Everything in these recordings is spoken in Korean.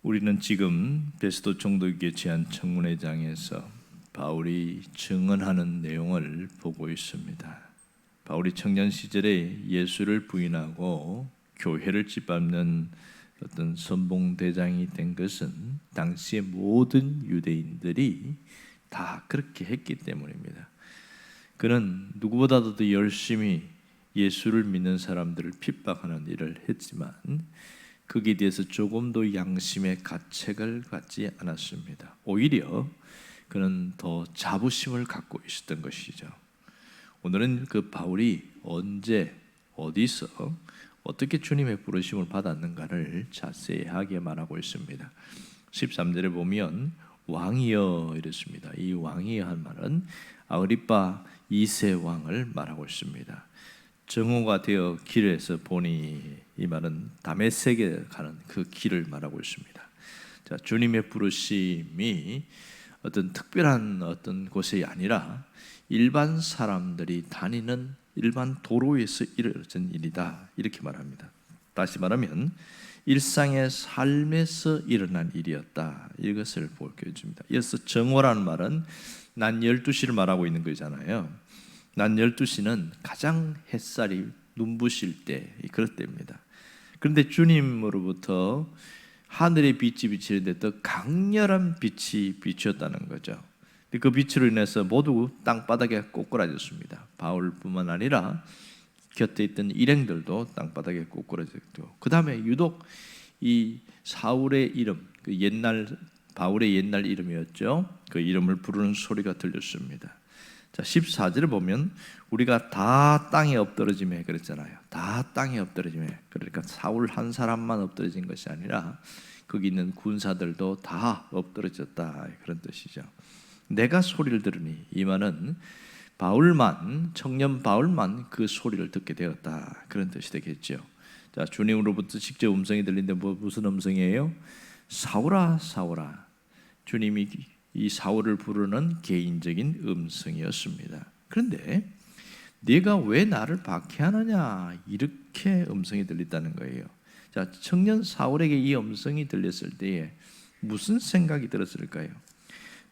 우리는 지금 베스도 총독에게 제한 청문회장에서 바울이 증언하는 내용을 보고 있습니다. 바울이 청년 시절에 예수를 부인하고 교회를 짓밟는 어떤 선봉대장이 된 것은 당시의 모든 유대인들이 다 그렇게 했기 때문입니다. 그는 누구보다도 더 열심히 예수를 믿는 사람들을 핍박하는 일을 했지만 거기에 대해서 조금도 양심의 가책을 갖지 않았습니다. 오히려 그는 더 자부심을 갖고 있었던 것이죠. 오늘은 그 바울이 언제, 어디서, 어떻게 주님의 부르심을 받았는가를 자세하게 말하고 있습니다. 13절에 보면 왕이여 이랬습니다. 이 왕이여 한 말은 아그리파 2세 왕을 말하고 있습니다. 정오가 되어 길에서 보니, 이 말은 다메섹에 가는 그 길을 말하고 있습니다. 자, 주님의 부르심이 어떤 특별한 어떤 곳이 아니라 일반 사람들이 다니는 일반 도로에서 이루어진 일이다, 이렇게 말합니다. 다시 말하면 일상의 삶에서 일어난 일이었다, 이것을 보여줍니다. 이어서 정오라는 말은 낮 12시를 말하고 있는 거잖아요. 낮 12시는 가장 햇살이 눈부실 때, 그럴 때입니다. 그런데 주님으로부터 하늘의 빛이 비치는데 더 강렬한 빛이 비추었다는 거죠. 그 빛으로 인해서 모두 땅바닥에 꼬꾸라졌습니다. 바울뿐만 아니라 곁에 있던 일행들도 땅바닥에 꼬꾸라졌고, 그 다음에 유독 이 사울의 이름, 그 옛날 바울의 옛날 이름이었죠. 그 이름을 부르는 소리가 들렸습니다. 자, 14절을 보면 우리가 다 땅에 엎드러짐에 그랬잖아요. 다 땅에 엎드러짐에. 그러니까 사울 한 사람만 엎드러진 것이 아니라 거기 있는 군사들도 다 엎드러졌다, 그런 뜻이죠. 내가 소리를 들으니, 이 말은 바울만, 청년 바울만 그 소리를 듣게 되었다, 그런 뜻이 되겠죠. 자, 주님으로부터 직접 음성이 들리는데 무슨 음성이에요? 사울아, 사울아. 주님이 이 사울을 부르는 개인적인 음성이었습니다. 그런데 네가 왜 나를 박해하느냐, 이렇게 음성이 들렸다는 거예요. 자, 청년 사울에게 이 음성이 들렸을 때에 무슨 생각이 들었을까요?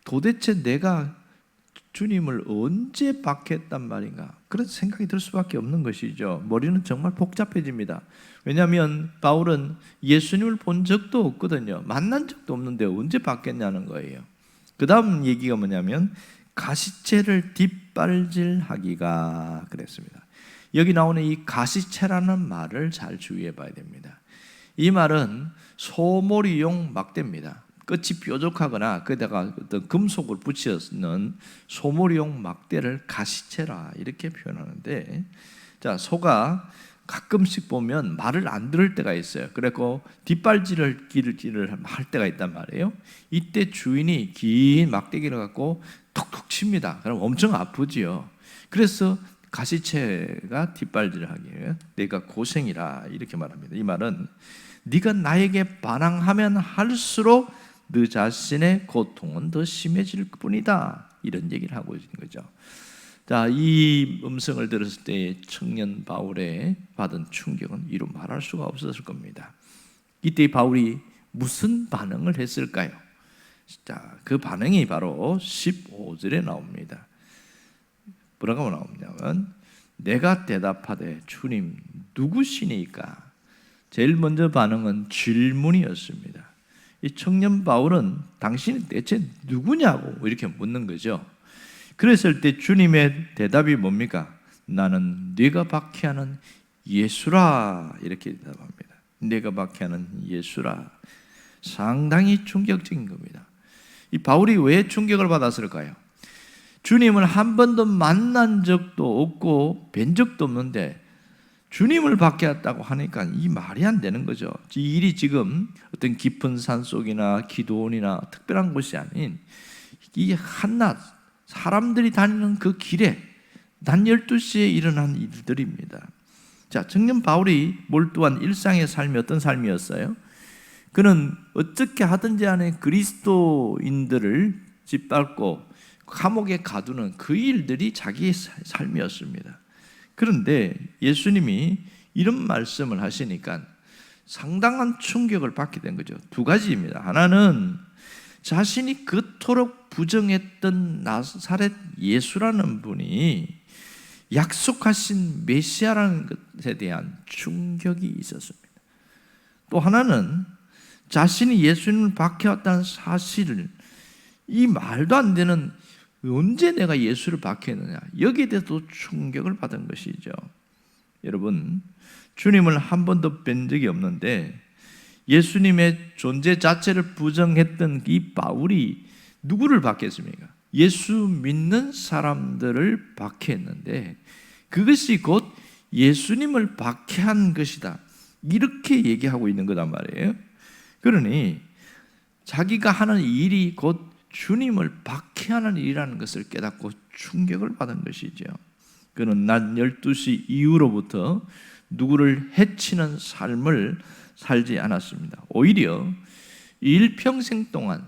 도대체 내가 주님을 언제 박해했단 말인가, 그런 생각이 들 수밖에 없는 것이죠. 머리는 정말 복잡해집니다. 왜냐하면 바울은 예수님을 본 적도 없거든요. 만난 적도 없는데 언제 박했냐는 거예요. 그 다음 얘기가 뭐냐면 가시채를 뒷발질하기가 그랬습니다. 여기 나오는 이 가시채라는 말을 잘 주의해 봐야 됩니다. 이 말은 소몰이용 막대입니다. 끝이 뾰족하거나 거기다가 어떤 금속을 붙여는 소몰이용 막대를 가시채라, 이렇게 표현하는데, 자, 소가 가끔씩 보면 말을 안 들을 때가 있어요. 그래서 뒷발질을 할 때가 있단 말이에요. 이때 주인이 긴 막대기를 갖고 톡톡 칩니다. 그럼 엄청 아프지요. 그래서 가시채가 뒷발질을 하기 위해 내가 고생이라, 이렇게 말합니다. 이 말은 네가 나에게 반항하면 할수록 너 자신의 고통은 더 심해질 뿐이다, 이런 얘기를 하고 있는 거죠. 자, 이 음성을 들었을 때 청년 바울의 받은 충격은 이루 말할 수가 없었을 겁니다. 이때 바울이 무슨 반응을 했을까요? 자, 그 반응이 바로 15절에 나옵니다. 뭐라고 나오냐면 내가 대답하되 주님 누구시니까? 제일 먼저 반응은 질문이었습니다. 이 청년 바울은 당신이 대체 누구냐고 이렇게 묻는 거죠. 그랬을 때 주님의 대답이 뭡니까? 나는 네가 박해하는 예수라, 이렇게 대답합니다. 네가 박해하는 예수라. 상당히 충격적인 겁니다. 이 바울이 왜 충격을 받았을까요? 주님을 한 번도 만난 적도 없고 뵌 적도 없는데 주님을 박해했다고 하니까 이 말이 안 되는 거죠. 이 일이 지금 어떤 깊은 산속이나 기도원이나 특별한 곳이 아닌 이 한낮 사람들이 다니는 그 길에 낮 12시에 일어난 일들입니다. 자, 청년 바울이 몰두한 일상의 삶이 어떤 삶이었어요? 그는 어떻게 하든지 간에 그리스도인들을 짓밟고 감옥에 가두는 그 일들이 자기의 삶이었습니다. 그런데 예수님이 이런 말씀을 하시니까 상당한 충격을 받게 된 거죠. 두 가지입니다. 하나는 자신이 그토록 부정했던 나사렛 예수라는 분이 약속하신 메시아라는 것에 대한 충격이 있었습니다. 또 하나는 자신이 예수님을 박해왔다는 사실을, 이 말도 안 되는, 언제 내가 예수를 박해했느냐, 여기에 대해서도 충격을 받은 것이죠. 여러분, 주님을 한 번도 뵌 적이 없는데 예수님의 존재 자체를 부정했던 이 바울이 누구를 박해했습니까? 예수 믿는 사람들을 박해했는데 그것이 곧 예수님을 박해한 것이다, 이렇게 얘기하고 있는 거단 말이에요. 그러니 자기가 하는 일이 곧 주님을 박해하는 일이라는 것을 깨닫고 충격을 받은 것이죠. 그는 낮 12시 이후로부터 누구를 해치는 삶을 살지 않았습니다. 오히려 일평생 동안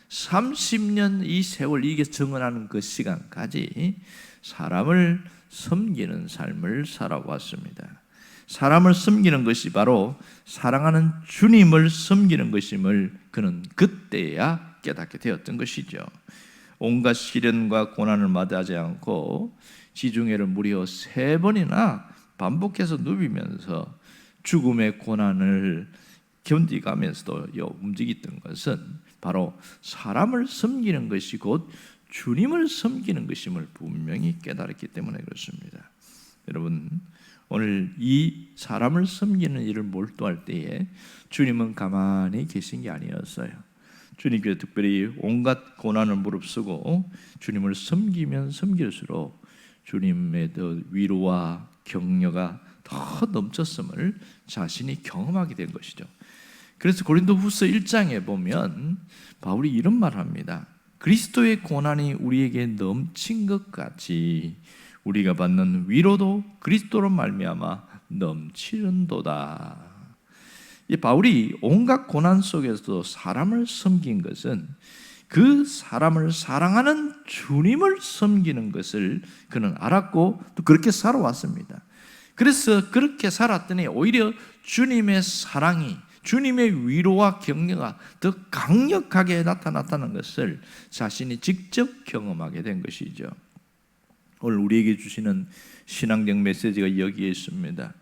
30년 이 세월, 이게 정언하는 그 시간까지 사람을 섬기는 삶을 살아왔습니다. 사람을 섬기는 것이 바로 사랑하는 주님을 섬기는 것임을 그는 그때야 깨닫게 되었던 것이죠. 온갖 시련과 고난을 마다하지 않고 지중해를 무려 3번이나 반복해서 누비면서 죽음의 고난을 견디가면서도 움직였던 것은 바로 사람을 섬기는 것이 곧 주님을 섬기는 것임을 분명히 깨달았기 때문에 그렇습니다. 여러분, 오늘 이 사람을 섬기는 일을 몰두할 때에 주님은 가만히 계신 게 아니었어요. 주님께서 특별히 온갖 고난을 무릅쓰고 주님을 섬기면 섬길수록 주님의 더 위로와 격려가 더 넘쳤음을 자신이 경험하게 된 것이죠. 그래서 고린도후서 1장에 보면 바울이 이런 말을 합니다. 그리스도의 고난이 우리에게 넘친 것 같이 우리가 받는 위로도 그리스도로 말미암아 넘치는도다. 이 바울이 온갖 고난 속에서도 사람을 섬긴 것은 그 사람을 사랑하는 주님을 섬기는 것을 그는 알았고 또 그렇게 살아왔습니다. 그래서 그렇게 살았더니 오히려 주님의 사랑이, 주님의 위로와 격려가 더 강력하게 나타났다는 것을 자신이 직접 경험하게 된 것이죠. 오늘 우리에게 주시는 신앙적 메시지가 여기에 있습니다.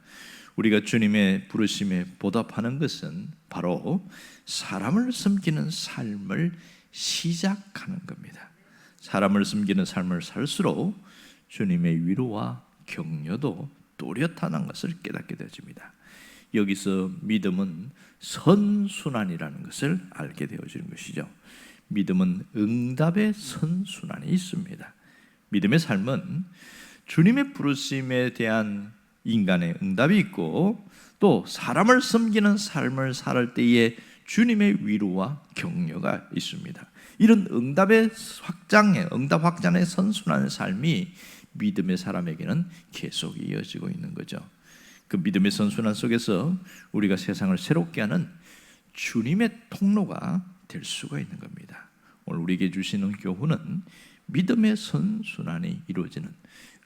우리가 주님의 부르심에 보답하는 것은 바로 사람을 섬기는 삶을 시작하는 겁니다. 사람을 섬기는 삶을 살수록 주님의 위로와 격려도 또렷하다는 것을 깨닫게 되어집니다. 여기서 믿음은 선순환이라는 것을 알게 되어지는 것이죠. 믿음은 응답의 선순환이 있습니다. 믿음의 삶은 주님의 부르심에 대한 인간의 응답이 있고 또 사람을 섬기는 삶을 살 때에 주님의 위로와 격려가 있습니다. 이런 응답 확장의 선순환의 삶이 믿음의 사람에게는 계속 이어지고 있는 거죠. 그 믿음의 선순환 속에서 우리가 세상을 새롭게 하는 주님의 통로가 될 수가 있는 겁니다. 오늘 우리에게 주시는 교훈은 믿음의 선순환이 이루어지는,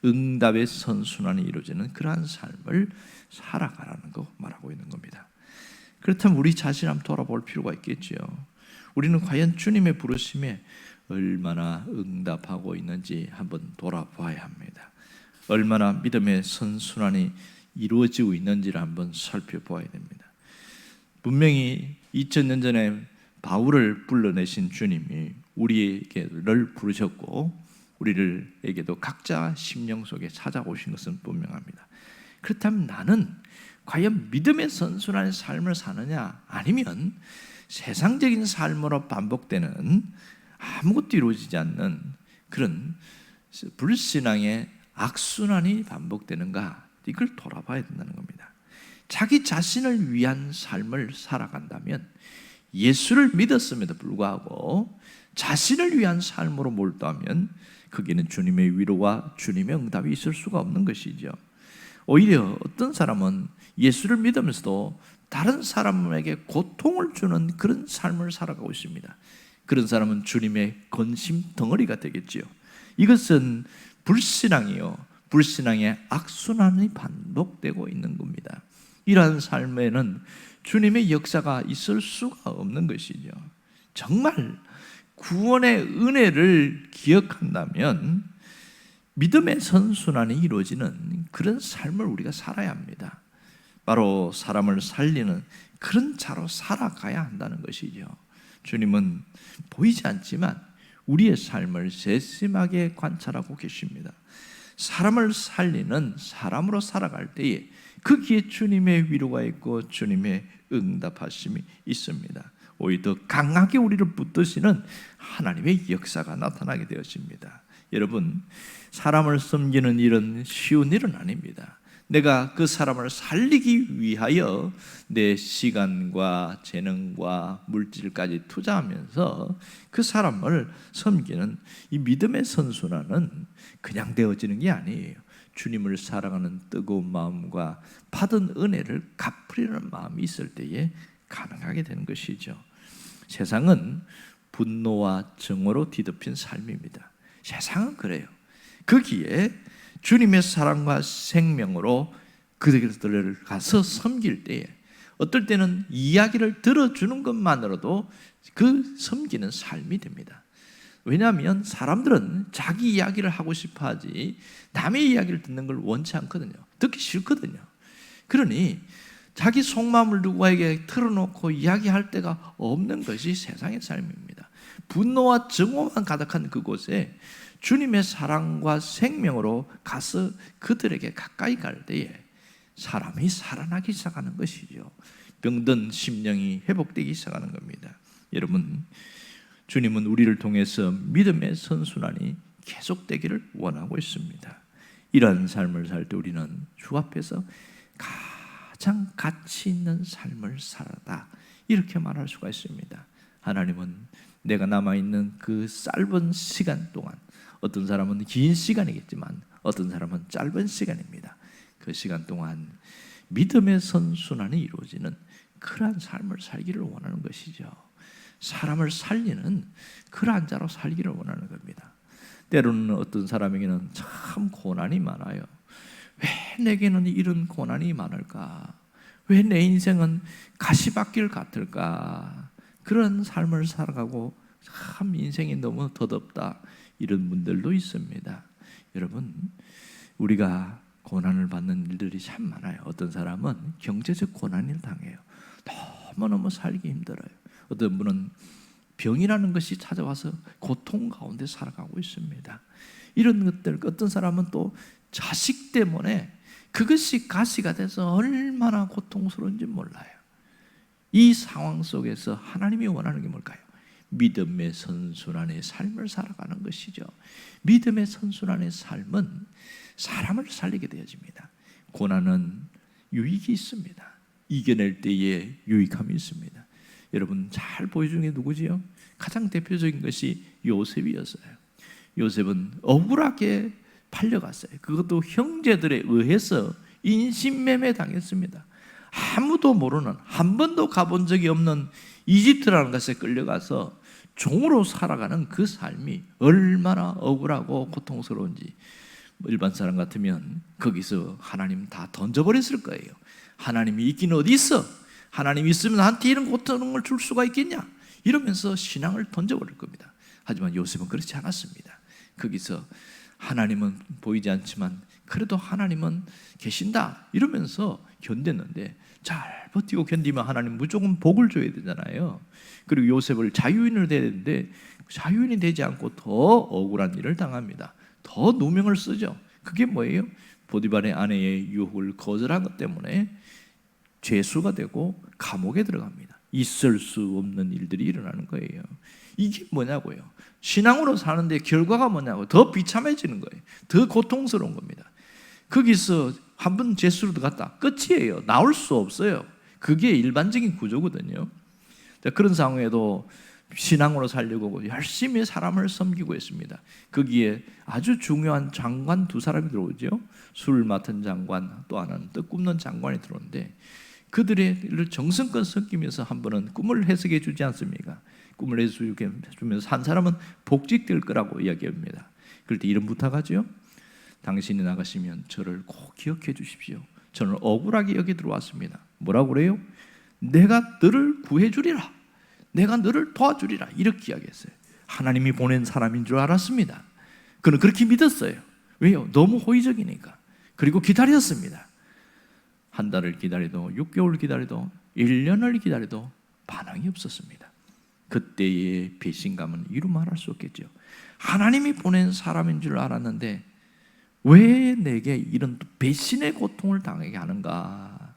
응답의 선순환이 이루어지는 그러한 삶을 살아가라는 거 말하고 있는 겁니다. 그렇다면 우리 자신 한번 돌아볼 필요가 있겠지요. 우리는 과연 주님의 부르심에 얼마나 응답하고 있는지 한번 돌아봐야 합니다. 얼마나 믿음의 선순환이 이루어지고 있는지를 한번 살펴봐야 됩니다. 분명히 2000년 전에 바울을 불러내신 주님이 우리에게를 부르셨고 우리에게도 각자 심령 속에 찾아오신 것은 분명합니다. 그렇다면 나는 과연 믿음의 선순환의 삶을 사느냐, 아니면 세상적인 삶으로 반복되는 아무것도 이루어지지 않는 그런 불신앙의 악순환이 반복되는가, 이걸 돌아봐야 된다는 겁니다. 자기 자신을 위한 삶을 살아간다면, 예수를 믿었음에도 불구하고 자신을 위한 삶으로 몰두하면 거기는 주님의 위로와 주님의 응답이 있을 수가 없는 것이죠. 오히려 어떤 사람은 예수를 믿으면서도 다른 사람에게 고통을 주는 그런 삶을 살아가고 있습니다. 그런 사람은 주님의 건심 덩어리가 되겠지요. 이것은 불신앙이요, 불신앙의 악순환이 반복되고 있는 겁니다. 이러한 삶에는 주님의 역사가 있을 수가 없는 것이죠. 정말 구원의 은혜를 기억한다면 믿음의 선순환이 이루어지는 그런 삶을 우리가 살아야 합니다. 바로 사람을 살리는 그런 자로 살아가야 한다는 것이죠. 주님은 보이지 않지만 우리의 삶을 세심하게 관찰하고 계십니다. 사람을 살리는 사람으로 살아갈 때에 거기에 주님의 위로가 있고 주님의 응답하심이 있습니다. 오히려 더 강하게 우리를 붙드시는 하나님의 역사가 나타나게 되어집니다. 여러분, 사람을 섬기는 일은 쉬운 일은 아닙니다. 내가 그 사람을 살리기 위하여 내 시간과 재능과 물질까지 투자하면서 그 사람을 섬기는 이 믿음의 선순환은 그냥 되어지는 게 아니에요. 주님을 사랑하는 뜨거운 마음과 받은 은혜를 갚으려는 마음이 있을 때에 가능하게 되는 것이죠. 세상은 분노와 정오로 뒤덮인 삶입니다. 세상은 그래요. 거기에 주님의 사랑과 생명으로 그들을 가서 섬길 때에 어떨 때는 이야기를 들어주는 것만으로도 그 섬기는 삶이 됩니다. 왜냐하면 사람들은 자기 이야기를 하고 싶어 하지 남의 이야기를 듣는 걸 원치 않거든요. 듣기 싫거든요. 그러니 자기 속마음을 누구에게 털어놓고 이야기할 데가 없는 것이 세상의 삶입니다. 분노와 정오만 가득한 그곳에 주님의 사랑과 생명으로 가서 그들에게 가까이 갈 때에 사람이 살아나기 시작하는 것이죠. 병든 심령이 회복되기 시작하는 겁니다. 여러분, 주님은 우리를 통해서 믿음의 선순환이 계속되기를 원하고 있습니다. 이러한 삶을 살 때 우리는 주 앞에서 가장 가치 있는 삶을 살았다, 이렇게 말할 수가 있습니다. 하나님은 내가 남아있는 그 짧은 시간 동안, 어떤 사람은 긴 시간이겠지만 어떤 사람은 짧은 시간입니다. 그 시간 동안 믿음의 선순환이 이루어지는 그러한 삶을 살기를 원하는 것이죠. 사람을 살리는 그러한 자로 살기를 원하는 겁니다. 때로는 어떤 사람에게는 참 고난이 많아요. 왜 내게는 이런 고난이 많을까? 왜 내 인생은 가시밭길 같을까? 그런 삶을 살아가고 참 인생이 너무 더덥다, 이런 분들도 있습니다. 여러분, 우리가 고난을 받는 일들이 참 많아요. 어떤 사람은 경제적 고난을 당해요. 너무너무 살기 힘들어요. 어떤 분은 병이라는 것이 찾아와서 고통 가운데 살아가고 있습니다. 이런 것들, 어떤 사람은 또 자식 때문에 그것이 가시가 돼서 얼마나 고통스러운지 몰라요. 이 상황 속에서 하나님이 원하는 게 뭘까요? 믿음의 선순환의 삶을 살아가는 것이죠. 믿음의 선순환의 삶은 사람을 살리게 되어집니다. 고난은 유익이 있습니다. 이겨낼 때에 유익함이 있습니다. 여러분, 잘 보여주는 게 누구지요? 가장 대표적인 것이 요셉이었어요. 요셉은 억울하게 팔려갔어요. 그것도 형제들에 의해서 인신매매 당했습니다. 아무도 모르는, 한 번도 가본 적이 없는 이집트라는 것에 끌려가서 종으로 살아가는 그 삶이 얼마나 억울하고 고통스러운지, 일반 사람 같으면 거기서 하나님 다 던져버렸을 거예요. 하나님이 있긴 어디 있어? 하나님이 있으면 나한테 이런 고통을 줄 수가 있겠냐? 이러면서 신앙을 던져버릴 겁니다. 하지만 요셉은 그렇지 않았습니다. 거기서 하나님은 보이지 않지만 그래도 하나님은 계신다, 이러면서 견뎠는데, 잘 버티고 견디면 하나님 무조건 복을 줘야 되잖아요. 그리고 요셉을 자유인을 돼야 되는데 자유인이 되지 않고 더 억울한 일을 당합니다. 더 누명을 쓰죠. 그게 뭐예요? 보디발의 아내의 유혹을 거절한 것 때문에 죄수가 되고 감옥에 들어갑니다. 있을 수 없는 일들이 일어나는 거예요. 이게 뭐냐고요? 신앙으로 사는데 결과가 뭐냐고? 더 비참해지는 거예요. 더 고통스러운 겁니다. 거기서 한 번 죄수로 들어갔다, 끝이에요. 나올 수 없어요. 그게 일반적인 구조거든요. 그런 상황에도 신앙으로 살려고 열심히 사람을 섬기고 있습니다. 거기에 아주 중요한 장관 두 사람이 들어오죠. 술 맡은 장관, 또 하나는 떡 굽는 장관이 들어오는데, 그들을 정성껏 섬기면서 한 번은 꿈을 해석해 주지 않습니까? 꿈을 해석해 주면서 한 사람은 복직될 거라고 이야기합니다. 그럴 때 이런 부탁하죠. 당신이 나가시면 저를 꼭 기억해 주십시오. 저는 억울하게 여기 들어왔습니다. 뭐라고 그래요? 내가 너를 구해주리라, 내가 너를 도와주리라, 이렇게 이야기했어요. 하나님이 보낸 사람인 줄 알았습니다. 그는 그렇게 믿었어요. 왜요? 너무 호의적이니까. 그리고 기다렸습니다. 한 달을 기다려도, 6개월 기다려도, 1년을 기다려도 반응이 없었습니다. 그때의 배신감은 이루 말할 수 없겠죠. 하나님이 보낸 사람인 줄 알았는데 왜 내게 이런 배신의 고통을 당하게 하는가?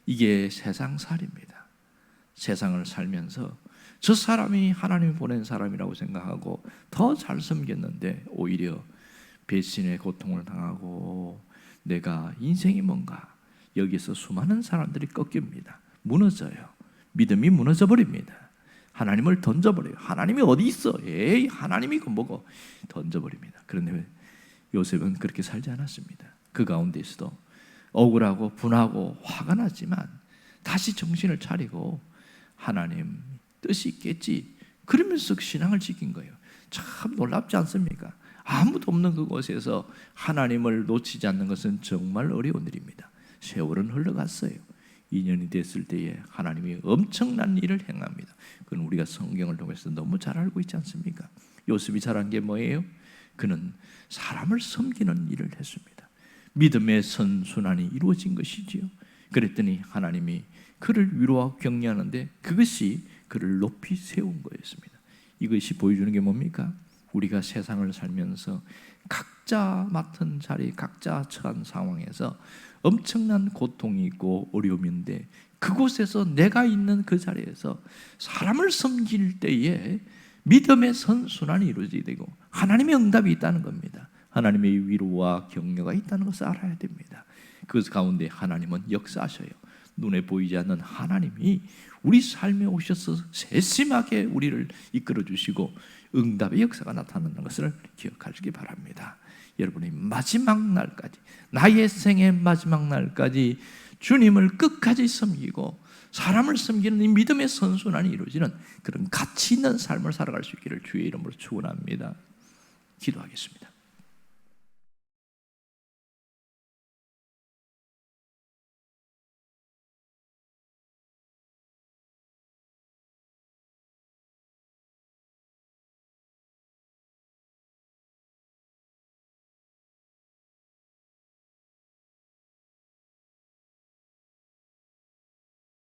이게 세상살이입니다. 세상을 살면서 저 사람이 하나님이 보낸 사람이라고 생각하고 더 잘 섬겼는데 오히려 배신의 고통을 당하고 내가 인생이 뭔가, 여기서 수많은 사람들이 꺾입니다. 무너져요. 믿음이 무너져 버립니다. 하나님을 던져버려요. 하나님이 어디 있어? 에이, 하나님이 그 뭐고? 던져버립니다. 그런데 요셉은 그렇게 살지 않았습니다. 그 가운데서도 억울하고 분하고 화가 나지만 다시 정신을 차리고 하나님 뜻이 있겠지, 그러면서 신앙을 지킨 거예요. 참 놀랍지 않습니까? 아무도 없는 그곳에서 하나님을 놓치지 않는 것은 정말 어려운 일입니다. 세월은 흘러갔어요. 2년이 됐을 때에 하나님이 엄청난 일을 행합니다. 그건 우리가 성경을 통해서 너무 잘 알고 있지 않습니까? 요셉이 잘한 게 뭐예요? 그는 사람을 섬기는 일을 했습니다. 믿음의 선순환이 이루어진 것이지요. 그랬더니 하나님이 그를 위로하고 격려하는데 그것이 그를 높이 세운 거였습니다. 이것이 보여주는 게 뭡니까? 우리가 세상을 살면서 각자 맡은 자리, 각자 처한 상황에서 엄청난 고통이 있고 어려움인데 그곳에서 내가 있는 그 자리에서 사람을 섬길 때에 믿음의 선순환이 이루어지게 되고 하나님의 응답이 있다는 겁니다. 하나님의 위로와 격려가 있다는 것을 알아야 됩니다. 그 가운데 하나님은 역사하셔요. 눈에 보이지 않는 하나님이 우리 삶에 오셔서 세심하게 우리를 이끌어 주시고 응답의 역사가 나타나는 것을 기억하시기 바랍니다. 여러분이 마지막 날까지, 나의 생의 마지막 날까지 주님을 끝까지 섬기고 사람을 섬기는 이 믿음의 선순환이 이루어지는 그런 가치 있는 삶을 살아갈 수 있기를 주의 이름으로 축원합니다. 기도하겠습니다.